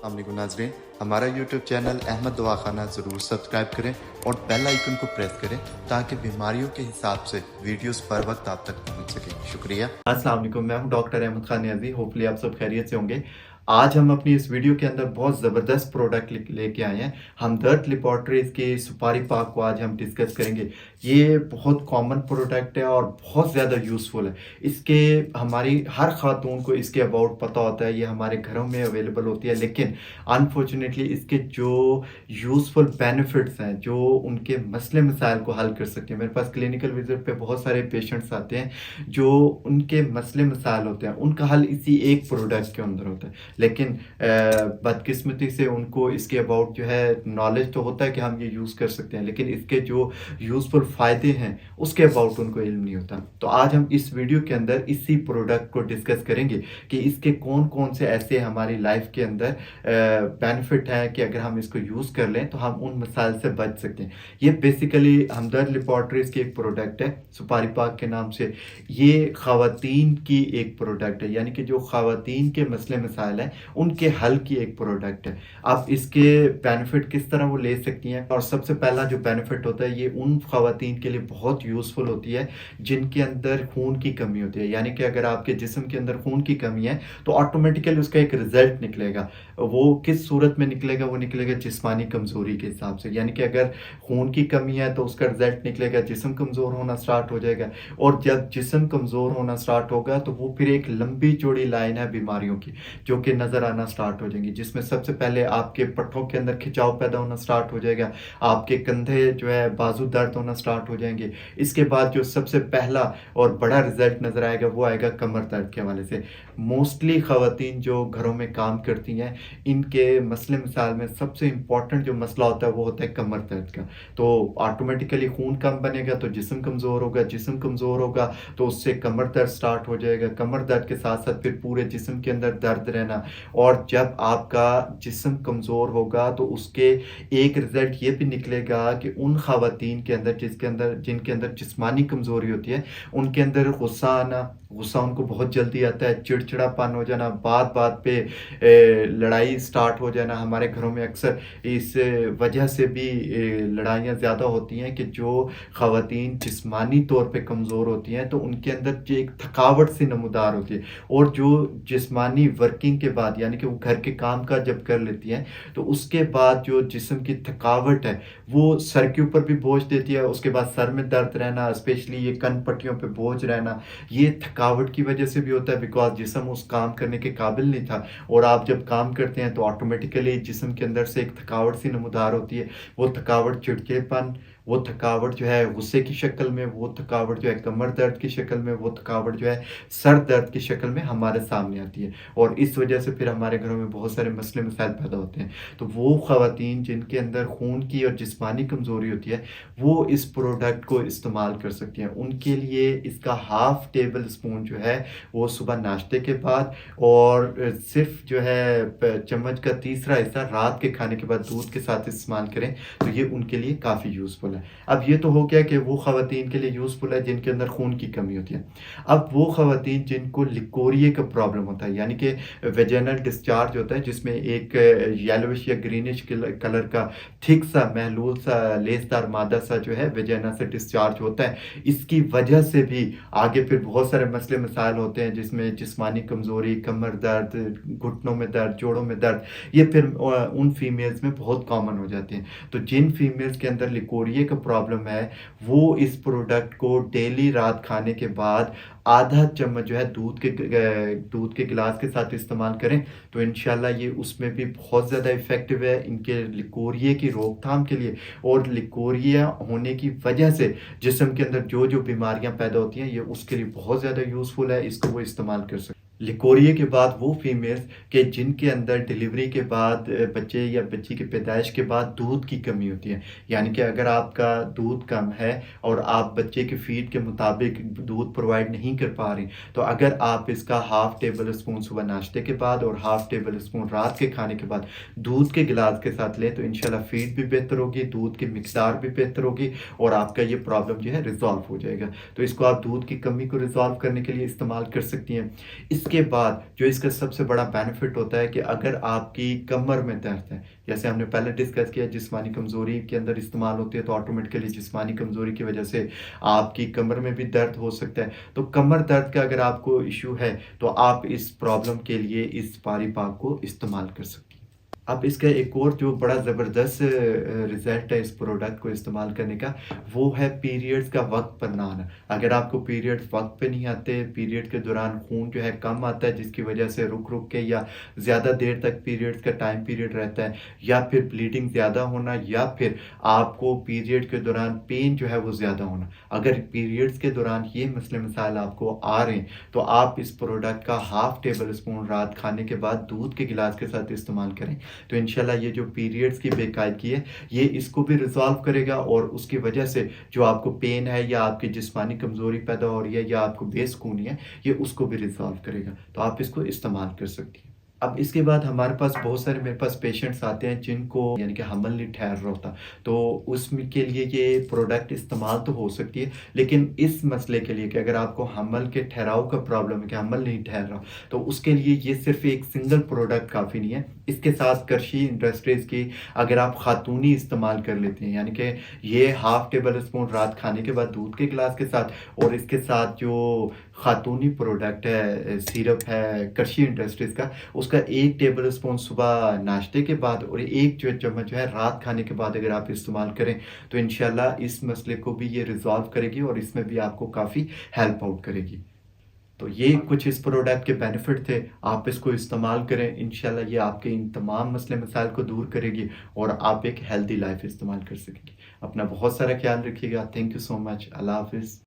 अस्सलामुअलैकुम नाज़रीन, हमारा यूट्यूब चैनल अहमद दवाखाना ज़रूर सब्सक्राइब करें और बेल आइकन को प्रेस करें ताकि बीमारियों के हिसाब से वीडियोस पर वक्त आप तक पहुंच सके। शुक्रिया। अस्सलाम वालेकुम, मैं हूं डॉक्टर अहमद खान नियाज़ी। होपफुली आप सब खैरियत से होंगे। आज हम अपनी इस वीडियो के अंदर बहुत ज़बरदस्त प्रोडक्ट लेके आए हैं। हमदर्द लैबोरेटरीज़ के सुपारी पाक को आज हम डिस्कस करेंगे। ये बहुत कॉमन प्रोडक्ट है और बहुत ज़्यादा यूज़फुल है। इसके हमारी हर खातून को इसके अबाउट पता होता है, ये हमारे घरों में अवेलेबल होती है, लेकिन अनफॉर्चुनेटली इसके जो यूज़फुल बेनिफिट्स हैं, जो उनके मसले मसाइल को हल कर सकते हैं। मेरे पास क्लिनिकल विजिट पे बहुत सारे पेशेंट्स आते हैं जो उनके मसले मसाइल होते हैं, उनका हल इसी एक प्रोडक्ट के अंदर होता है। लेकिन बदकिस्मती से उनको इसके अबाउट जो है नॉलेज तो होता है कि हम ये यूज़ कर सकते हैं, लेकिन इसके जो यूज़फुल फ़ायदे हैं उसके अबाउट उनको इल्म नहीं होता। तो आज हम इस वीडियो के अंदर इसी प्रोडक्ट को डिस्कस करेंगे कि इसके कौन कौन से ऐसे हमारी लाइफ के अंदर बेनिफिट हैं कि अगर हम इसको यूज़ कर लें तो हम उन मसाइल से बच सकते हैं। ये बेसिकली हमदर्द लैबोरेटरीज़ की एक प्रोडक्ट है सुपारी पाक के नाम से। ये ख़वातीन की एक प्रोडक्ट है, यानी कि जो ख़वातीन के मसले मसाइल हैं उनके हल की एक प्रोडक्ट है। अब इसके बेनिफिट किस तरह वो ले सकती हैं, और सबसे पहला जो बेनिफिट होता है ये उन ख़वातीन के लिए बहुत यूज़फुल होती है जिनके अंदर खून की कमी होती है। यानी कि अगर आपके जिस्म के अंदर खून की कमी है तो ऑटोमेटिकली उसका एक रिजल्ट निकलेगा। वो किस सूरत में निकलेगा? वो निकलेगा जिस्मानी कमज़ोरी के हिसाब से। यानी कि अगर खून की कमी है तो उसका रिजल्ट निकलेगा जिस्म कमज़ोर होना स्टार्ट हो जाएगा, और जब जिस्म कमज़ोर होना स्टार्ट होगा तो वो फिर एक लंबी चौड़ी लाइन है बीमारियों की जो कि नज़र आना स्टार्ट हो जाएंगी, जिसमें सबसे पहले आपके पट्टों के अंदर खिंचाव पैदा होना स्टार्ट हो जाएगा, आपके कंधे जो है बाजू दर्द होना स्टार्ट हो जाएंगे। इसके बाद जो सबसे पहला और बड़ा रिजल्ट नज़र आएगा वो आएगा कमर दर्द के हवाले से। मोस्टली ख़वातीन जो घरों में काम करती हैं, इनके मसले मसाइल में सबसे इम्पॉर्टेंट जो मसला होता है वो होता है कमर दर्द का। तो ऑटोमेटिकली खून कम बनेगा तो जिस्म कमज़ोर होगा, जिस्म कमज़ोर होगा तो उससे कमर दर्द स्टार्ट हो जाएगा, कमर दर्द के साथ साथ फिर पूरे जिस्म के अंदर दर्द रहना। और जब आपका जिस्म कमज़ोर होगा तो उसके एक रिज़ल्ट ये भी निकलेगा कि उन ख़वातीन के अंदर जिनके अंदर जिस्मानी कमज़ोरी होती है, उनके अंदर गुस्सा आना, गुस्सा उनको बहुत जल्दी आता है, चिड़चिड़ापन हो जाना, बात बात पे लड़ाई स्टार्ट हो जाना। हमारे घरों में अक्सर इस वजह से भी लड़ाइयाँ ज़्यादा होती हैं कि जो ख़वातीन जिस्मानी तौर पे कमज़ोर होती हैं तो उनके अंदर जो एक थकावट सी नमूदार होती है, और जो जिस्मानी वर्किंग के बाद यानी कि वो घर के काम काज जब कर लेती हैं तो उसके बाद जो जिस्म की थकावट है वो सर के ऊपर भी बोझ देती है। उसके बाद सर में दर्द रहना, स्पेशली ये कन पट्टियों पे बोझ रहना, ये थकावट की वजह से भी होता है, बिकॉज जिस्म उस काम करने के काबिल नहीं था। और आप जब काम करते हैं तो ऑटोमेटिकली जिस्म के अंदर से एक थकावट सी नमूदार होती है। वो थकावट चिड़चिड़ापन, वो थकावट जो है गुस्से की शक्ल में, वो थकावट जो है कमर दर्द की शक्ल में, वो थकावट जो है सर दर्द की शक्ल में हमारे सामने आती है, और इस वजह से फिर हमारे घरों में बहुत सारे मसले मसाइल पैदा होते हैं। तो वो ख़वातीन जिनके अंदर खून की और जिस्मानी कमज़ोरी होती है वो इस प्रोडक्ट को इस्तेमाल कर सकती हैं। उनके लिए इसका हाफ़ टेबल स्पून जो है वो सुबह नाश्ते के बाद, और सिर्फ जो है चम्मच का तीसरा हिस्सा रात के खाने के बाद दूध के साथ इस्तेमाल करें तो ये उनके लिए काफ़ी यूज़फुल है। अब ये तो हो गया कि वो ख़वातीन के लिए यूज़फुल है जिनके अंदर खून की कमी होती है। अब वो ख़वातीन जिनको लिकोरिए का प्रॉब्लम होता है, यानी कि वेजाइनल डिस्चार्ज होता है जिसमें एक येलोविश या ग्रीनिश कलर का थिक सा महलूल सा लेसदार मादा सा जो है वेजाइना से डिस्चार्ज होता है। इसकी वजह से भी आगे फिर बहुत सारे मसले मसाइल होते हैं जिसमें जिस्मानी कमज़ोरी, कमर दर्द, घुटनों में दर्द, जोड़ों में दर्द, ये फिर उन फीमेल्स में बहुत कॉमन हो जाती हैं। तो जिन फीमेल्स के अंदर लिकोरिए का प्रॉब्लम है वो इस प्रोडक्ट को डेली रात खाने के बाद आधा चम्मच जो है दूध के गिलास के साथ इस्तेमाल करें तो इंशाल्लाह ये उसमें भी बहुत ज़्यादा इफ़ेक्टिव है इनके लिकोरिए की रोकथाम के लिए। और लिकोरिया होने की वजह से जिस्म के अंदर जो जो बीमारियां पैदा होती हैं ये उसके लिए बहुत ज़्यादा यूज़फुल है, इसको वो इस्तेमाल कर सकते हैं। लिकोरिए के बाद वो फीमेल्स के जिनके अंदर डिलीवरी के बाद बच्चे या बच्ची की पैदाइश के बाद दूध की कमी होती है, यानी कि अगर आपका दूध कम है और आप बच्चे के फीड के मुताबिक दूध प्रोवाइड नहीं कर पा रही, तो अगर आप इसका हाफ़ टेबल स्पून सुबह नाश्ते के बाद और हाफ़ टेबल स्पून रात के खाने के बाद दूध के गिलास के साथ लें तो इंशाल्लाह फीड भी बेहतर होगी, दूध की मिकदार भी बेहतर होगी और आपका ये प्रॉब्लम जो है रिजॉल्व हो जाएगा। तो इसको आप दूध की कमी को रिजॉल्व करने के लिए इस्तेमाल कर सकती हैं। इसके उसके बाद जो इसका सबसे बड़ा बेनिफिट होता है कि अगर आपकी कमर में दर्द है, जैसे हमने पहले डिस्कस किया जिस्मानी कमज़ोरी के अंदर इस्तेमाल होती है, तो ऑटोमेटिकली जिस्मानी कमज़ोरी की वजह से आपकी कमर में भी दर्द हो सकता है। तो कमर दर्द का अगर आपको इश्यू है, तो आप इस प्रॉब्लम के लिए इस पारी पाक को इस्तेमाल कर सकती हैं। अब इसका एक और जो बड़ा ज़बरदस्त रिज़ल्ट है इस प्रोडक्ट को इस्तेमाल करने का, वो है पीरियड्स का वक़्त पर ना आना। अगर आपको पीरियड्स वक़्त पे नहीं आते, पीरियड के दौरान खून जो है कम आता है, जिसकी वजह से रुक-रुक के या ज़्यादा देर तक पीरियड्स का टाइम पीरियड रहता है, या फिर ब्लीडिंग ज़्यादा होना, या फिर आपको पीरियड के दौरान पेन जो है वो ज़्यादा होना। अगर पीरियड्स के दौरान ये मसले मसाइल आपको आ रहे हैं, तो आप इस प्रोडक्ट का हाफ़ टेबल स्पून रात खाने के बाद दूध के गिलास के साथ इस्तेमाल करें। तो इंशाल्लाह ये जो पीरियड्स की बेकायदगी है, ये इसको भी रिज़ॉल्व करेगा, और उसकी वजह से जो आपको पेन है या आपकी जिस्मानी कमज़ोरी पैदा हो रही है या आपको बेसुकूनी है, ये उसको भी रिज़ॉल्व करेगा। तो आप इसको इस्तेमाल कर सकती हैं। अब इसके बाद हमारे पास बहुत सारे मेरे पास पेशेंट्स आते हैं जिनको यानी कि हमल नहीं ठहर रहा होता, तो उसमें के लिए ये प्रोडक्ट इस्तेमाल तो हो सकती है, लेकिन इस मसले के लिए कि अगर आपको हमल के ठहराव का प्रॉब्लम है कि हमल नहीं ठहर रहा, तो उसके लिए ये सिर्फ एक सिंगल प्रोडक्ट काफ़ी नहीं है। इसके साथ करशी इंडस्ट्रीज़ की अगर आप खातूनी इस्तेमाल कर लेते हैं, यानी कि ये हाफ़ टेबल स्पून रात खाने के बाद दूध के गिलास के साथ, और इसके साथ जो खातूनी प्रोडक्ट है, सिरप है करशी इंडस्ट्रीज़ का, उसका 1 टेबल स्पून सुबह नाश्ते के बाद और 1 जो चम्मच जो है रात खाने के बाद अगर आप इस्तेमाल करें, तो इंशाल्लाह इस मसले को भी ये रिज़ॉल्व करेगी और इसमें भी आपको काफ़ी हेल्प आउट करेगी। तो ये कुछ इस प्रोडक्ट के बेनिफिट थे, आप इसको इस्तेमाल करें, इंशाल्लाह ये आपके इन तमाम मसले मसाइल को दूर करेगी और आप एक हेल्दी लाइफ़ इस्तेमाल कर सकेंगे। अपना बहुत सारा ख्याल रखिएगा। Thank you so much. अल्लाह हाफ़िज़।